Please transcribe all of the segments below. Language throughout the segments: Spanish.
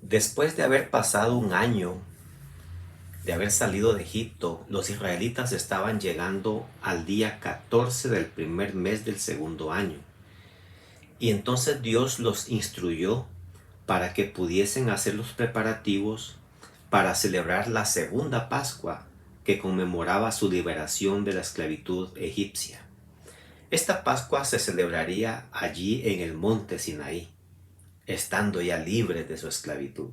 Después de haber pasado un año de haber salido de Egipto, los israelitas estaban llegando al día 14 del primer mes del segundo año. Y entonces Dios los instruyó para que pudiesen hacer los preparativos para celebrar la segunda Pascua que conmemoraba su liberación de la esclavitud egipcia. Esta Pascua se celebraría allí en el monte Sinaí, estando ya libres de su esclavitud.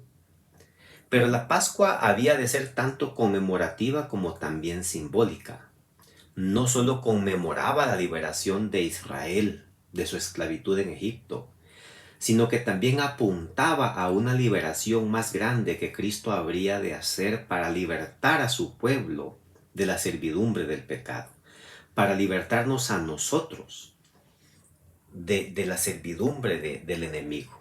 Pero la Pascua había de ser tanto conmemorativa como también simbólica. No solo conmemoraba la liberación de Israel de su esclavitud en Egipto, sino que también apuntaba a una liberación más grande que Cristo habría de hacer para libertar a su pueblo de la servidumbre del pecado, para libertarnos a nosotros de la servidumbre del enemigo.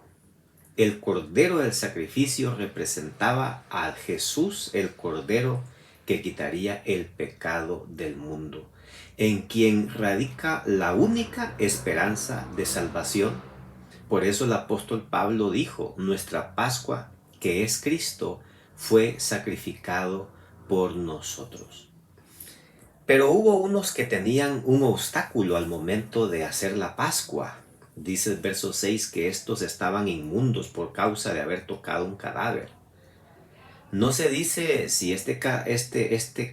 El cordero del sacrificio representaba a Jesús, el cordero que quitaría el pecado del mundo, en quien radica la única esperanza de salvación. Por eso el apóstol Pablo dijo: nuestra Pascua, que es Cristo, fue sacrificado por nosotros. Pero hubo unos que tenían un obstáculo al momento de hacer la Pascua. Dice el verso 6 que estos estaban inmundos por causa de haber tocado un cadáver. No se dice si este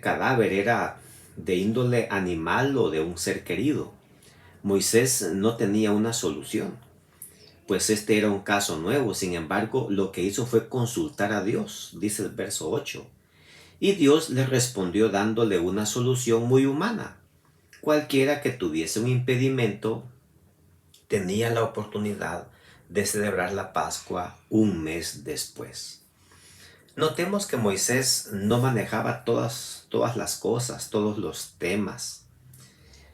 cadáver era de índole animal o de un ser querido. Moisés no tenía una solución, pues este era un caso nuevo. Sin embargo, lo que hizo fue consultar a Dios, dice el verso 8. Y Dios le respondió dándole una solución muy humana. Cualquiera que tuviese un impedimento tenía la oportunidad de celebrar la Pascua un mes después. Notemos que Moisés no manejaba todas las cosas, todos los temas.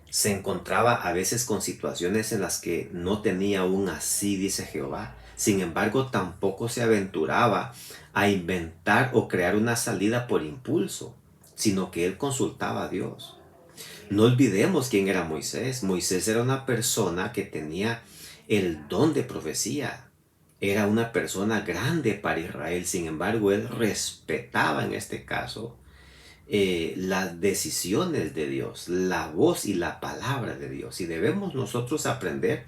Se encontraba a veces con situaciones en las que no tenía un así dice Jehová. Sin embargo, tampoco se aventuraba a inventar o crear una salida por impulso, sino que él consultaba a Dios. No olvidemos quién era Moisés. Moisés era una persona que tenía el don de profecía. Era una persona grande para Israel. Sin embargo, él respetaba en este caso las decisiones de Dios, la voz y la palabra de Dios. Y debemos nosotros aprender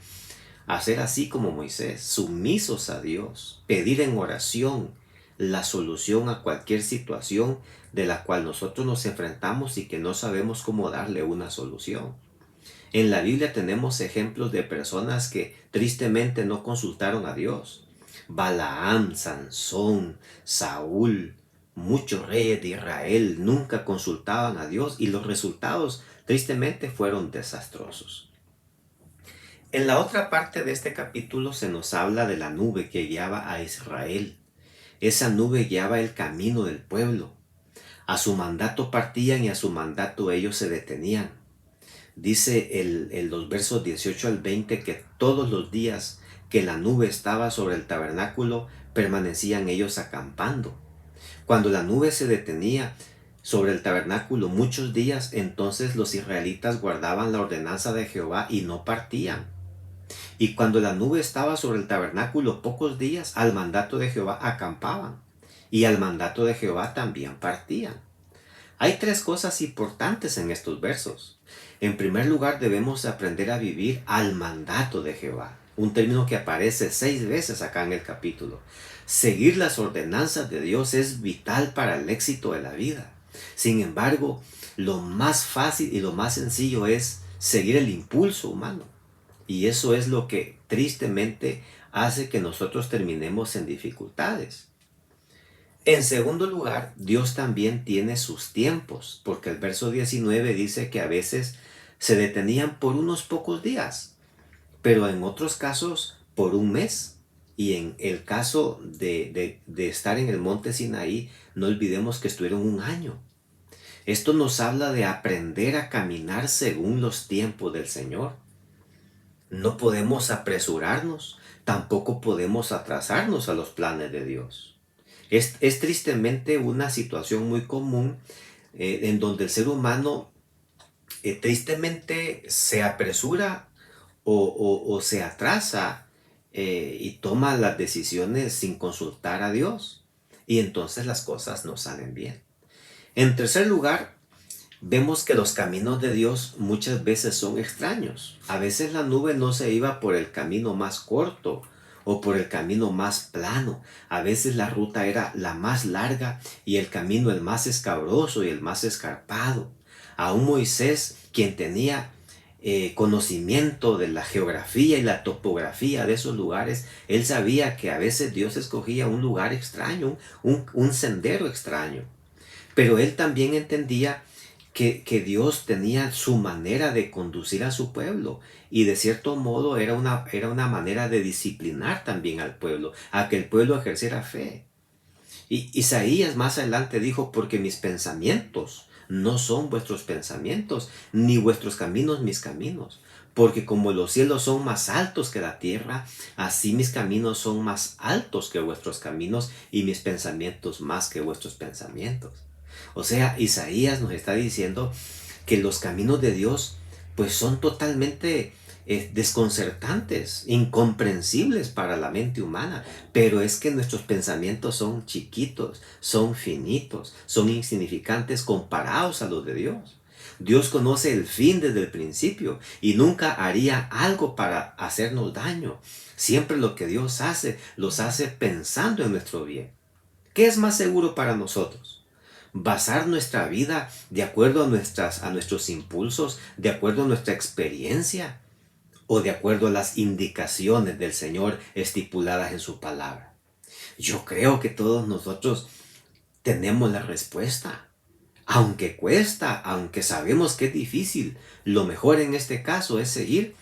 a ser así como Moisés, sumisos a Dios, pedir en oración la solución a cualquier situación de la cual nosotros nos enfrentamos y que no sabemos cómo darle una solución. En la Biblia tenemos ejemplos de personas que tristemente no consultaron a Dios. Balaam, Sansón, Saúl, muchos reyes de Israel nunca consultaban a Dios y los resultados tristemente fueron desastrosos. En la otra parte de este capítulo se nos habla de la nube que guiaba a Israel. Esa nube guiaba el camino del pueblo. A su mandato partían y a su mandato ellos se detenían. Dice los versos 18 al 20 que todos los días que la nube estaba sobre el tabernáculo permanecían ellos acampando. Cuando la nube se detenía sobre el tabernáculo muchos días, entonces los israelitas guardaban la ordenanza de Jehová y no partían. Y cuando la nube estaba sobre el tabernáculo pocos días, al mandato de Jehová acampaban. Y al mandato de Jehová también partían. Hay tres cosas importantes en estos versos. En primer lugar, debemos aprender a vivir al mandato de Jehová, un término que aparece 6 veces acá en el capítulo. Seguir las ordenanzas de Dios es vital para el éxito de la vida. Sin embargo, lo más fácil y lo más sencillo es seguir el impulso humano. Y eso es lo que tristemente hace que nosotros terminemos en dificultades. En segundo lugar, Dios también tiene sus tiempos, porque el verso 19 dice que a veces se detenían por unos pocos días, pero en otros casos por un mes. Y en el caso de estar en el monte Sinaí, no olvidemos que estuvieron un año. Esto nos habla de aprender a caminar según los tiempos del Señor. No podemos apresurarnos, tampoco podemos atrasarnos a los planes de Dios. Es tristemente una situación muy común en donde el ser humano tristemente se apresura o se atrasa y toma las decisiones sin consultar a Dios. Y entonces las cosas no salen bien. En tercer lugar, vemos que los caminos de Dios muchas veces son extraños. A veces la nube no se iba por el camino más corto o por el camino más plano. A veces la ruta era la más larga y el camino el más escabroso y el más escarpado. Aún Moisés, quien tenía conocimiento de la geografía y la topografía de esos lugares, él sabía que a veces Dios escogía un lugar extraño, un sendero extraño. Pero él también entendía que Dios tenía su manera de conducir a su pueblo y de cierto modo era una manera de disciplinar también al pueblo, a que el pueblo ejerciera fe. Y Isaías más adelante dijo, porque mis pensamientos no son vuestros pensamientos, ni vuestros caminos mis caminos. Porque como los cielos son más altos que la tierra, así mis caminos son más altos que vuestros caminos y mis pensamientos más que vuestros pensamientos. O sea, Isaías nos está diciendo que los caminos de Dios pues son totalmente desconcertantes, incomprensibles para la mente humana, pero es que nuestros pensamientos son chiquitos, son finitos, son insignificantes comparados a los de Dios. Dios conoce el fin desde el principio y nunca haría algo para hacernos daño. Siempre lo que Dios hace, los hace pensando en nuestro bien. ¿Qué es más seguro para nosotros? ¿Basar nuestra vida de acuerdo a nuestros impulsos, de acuerdo a nuestra experiencia o de acuerdo a las indicaciones del Señor estipuladas en su palabra? Yo creo que todos nosotros tenemos la respuesta. Aunque cuesta, aunque sabemos que es difícil, lo mejor en este caso es seguir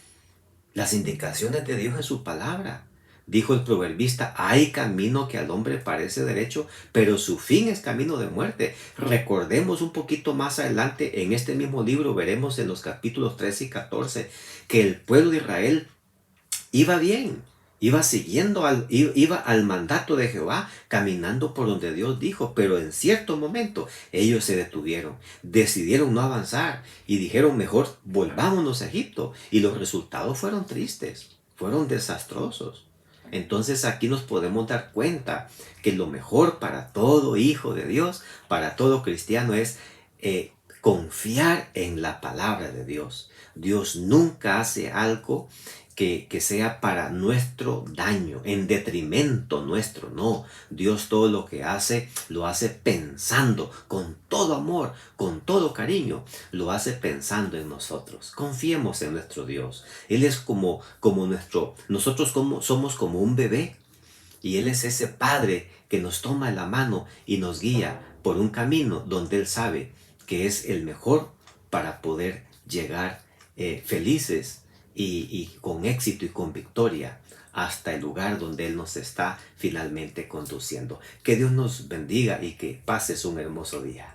las indicaciones de Dios en su palabra. Dijo el proverbista, hay camino que al hombre parece derecho, pero su fin es camino de muerte. Recordemos un poquito más adelante, en este mismo libro veremos en los capítulos 13 y 14 que el pueblo de Israel iba bien, iba al mandato de Jehová, caminando por donde Dios dijo, pero en cierto momento ellos se detuvieron, decidieron no avanzar y dijeron mejor volvámonos a Egipto, y los resultados fueron tristes, fueron desastrosos. Entonces aquí nos podemos dar cuenta que lo mejor para todo hijo de Dios, para todo cristiano es confiar en la palabra de Dios. Dios nunca hace algo que sea para nuestro daño, en detrimento nuestro. No, Dios todo lo que hace, lo hace pensando con todo amor, con todo cariño, lo hace pensando en nosotros. Confiemos en nuestro Dios. Él es nosotros somos como un bebé y Él es ese Padre que nos toma la mano y nos guía por un camino donde Él sabe que es el mejor para poder llegar felices y con éxito y con victoria hasta el lugar donde Él nos está finalmente conduciendo. Que Dios nos bendiga y que pases un hermoso día.